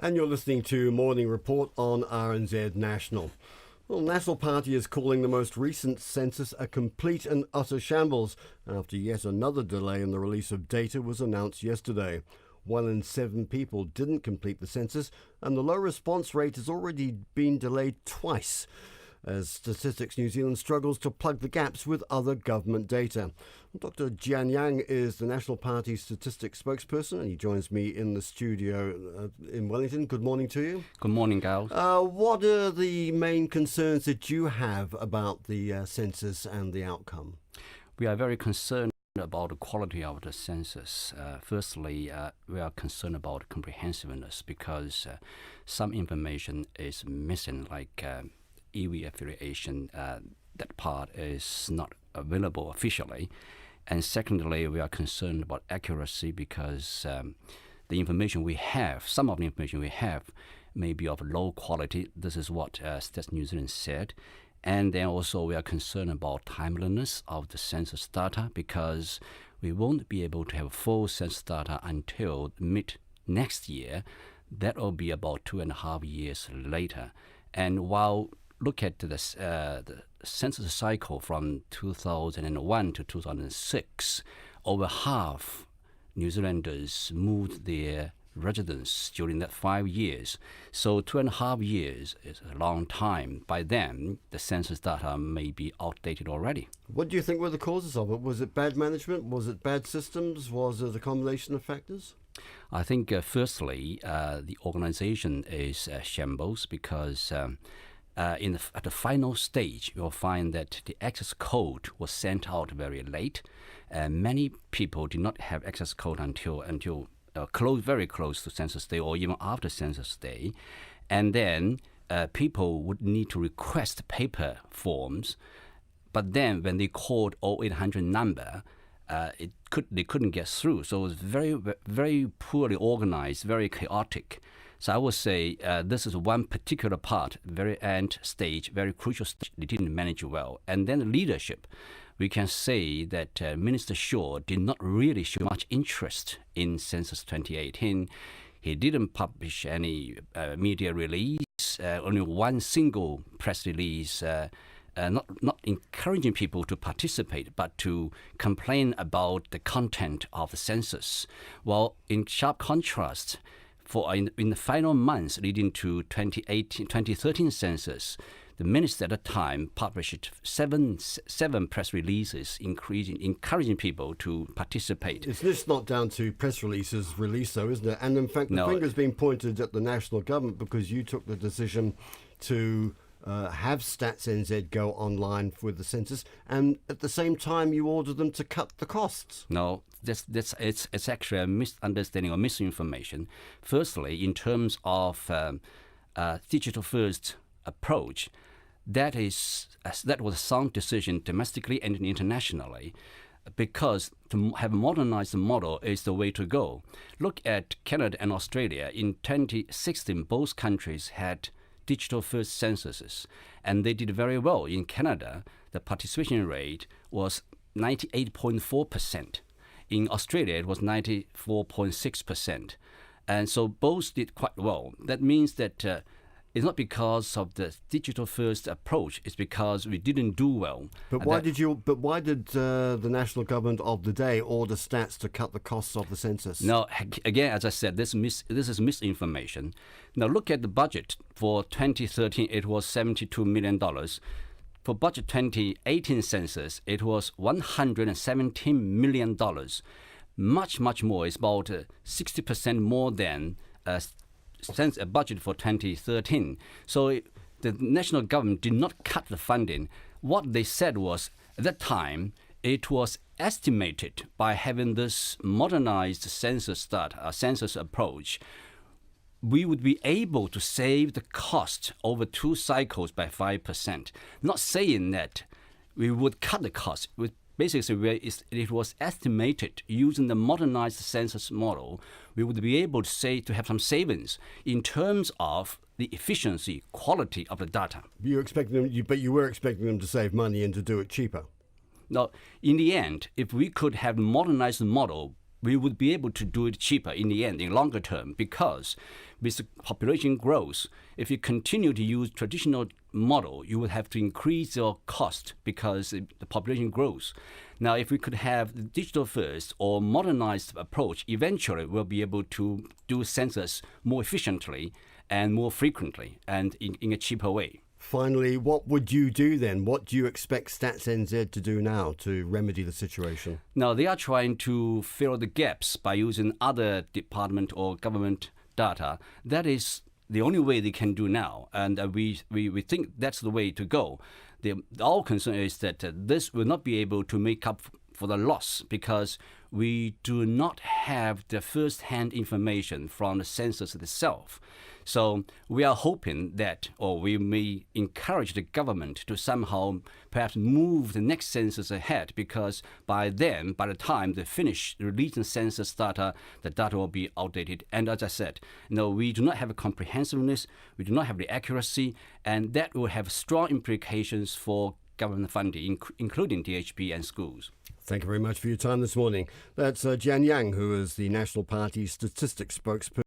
And you're listening to Morning Report on RNZ National. Well, National Party is calling the most recent census a complete and utter shambles after yet another delay in the release of data was announced yesterday. 1 in 7 people didn't complete the census, and the low response rate has already been delayed twice as Statistics New Zealand struggles to plug the gaps with other government data. Dr. Jian Yang is the National Party statistics spokesperson, and he joins me in the studio in Wellington. Good morning to you. Good morning, Giles. What are the main concerns that you have about the census and the outcome? We are very concerned about the quality of the census. Firstly, we are concerned about comprehensiveness because some information is missing, like EV affiliation. That part is not available officially. And secondly, we are concerned about accuracy because the information we have, some of the information we have, may be of low quality. This is what Stats New Zealand said. And then also we are concerned about timeliness of the census data because we won't be able to have full census data until mid next year. That will be about 2.5 years later. And while look at the census cycle from 2001 to 2006, over half New Zealanders moved their residence during that 5 years. So 2.5 years is a long time. By then, the census data may be outdated already. What do you think were the causes of it? Was it bad management? Was it bad systems? Was it a combination of factors? I think, firstly, the organization is shambles because at the final stage, you'll find that the access code was sent out very late. Many people did not have access code until very close to census day or even after census day. And then people would need to request paper forms. But then when they called 0800 number, they couldn't get through. So it was very, very poorly organized, very chaotic. So I would say this is one particular part, very end stage, very crucial stage. They didn't manage well. And then the leadership, we can say that Minister Shaw did not really show much interest in Census 2018. He didn't publish any media release, only one single press release, not encouraging people to participate, but to complain about the content of the census. While in sharp contrast, in the final months leading to 2013 census, the minister at the time published seven press releases, encouraging people to participate. It's just not down to press releases released, though, isn't it? And in fact, the finger's being pointed at the national government because you took the decision to have Stats NZ go online with the census, and at the same time you ordered them to cut the costs. No, it's actually a misunderstanding or misinformation. Firstly, in terms of digital first approach, that was a sound decision domestically and internationally, because to have modernized the model is the way to go. Look at Canada and Australia. In 2016, both countries had digital first censuses, and they did very well. In Canada, the participation rate was 98.4%. In Australia, it was 94.6%. And so both did quite well. That means that it's not because of the digital first approach, it's because we didn't do well. But why did the national government of the day order Stats to cut the costs of the census? No, again, as I said, this is misinformation. Now look at the budget for 2013, it was $72 million. For budget 2018 census, it was $117 million. Much, much more. It's about 60% more than a budget for 2013. So the national government did not cut the funding. What they said was, at that time, it was estimated by having this modernized census approach, we would be able to save the cost over 2 cycles by 5%. Not saying that we would cut the cost. Basically, it was estimated using the modernized census model, we would be able to have some savings in terms of the efficiency, quality of the data. But you were expecting them to save money and to do it cheaper. Now, in the end, if we could have modernized the model we would be able to do it cheaper in the end, in longer term, because with the population growth, if you continue to use traditional model, you would have to increase your cost because the population grows. Now, if we could have the digital first or modernized approach, eventually we'll be able to do census more efficiently and more frequently and in a cheaper way. Finally, what would you do then? What do you expect Stats NZ to do now to remedy the situation? Now, they are trying to fill the gaps by using other department or government data. That is the only way they can do now, and we think that's the way to go. Our concern is that this will not be able to make up for the loss because we do not have the first-hand information from the census itself. So we are hoping that, or we may encourage the government to somehow perhaps move the next census ahead, because by the time they finish releasing census data, the data will be outdated. And as I said, we do not have a comprehensiveness, we do not have the accuracy, and that will have strong implications for government funding, including DHB and schools. Thank you very much for your time this morning. That's Jian Yang, who is the National Party statistics spokesperson.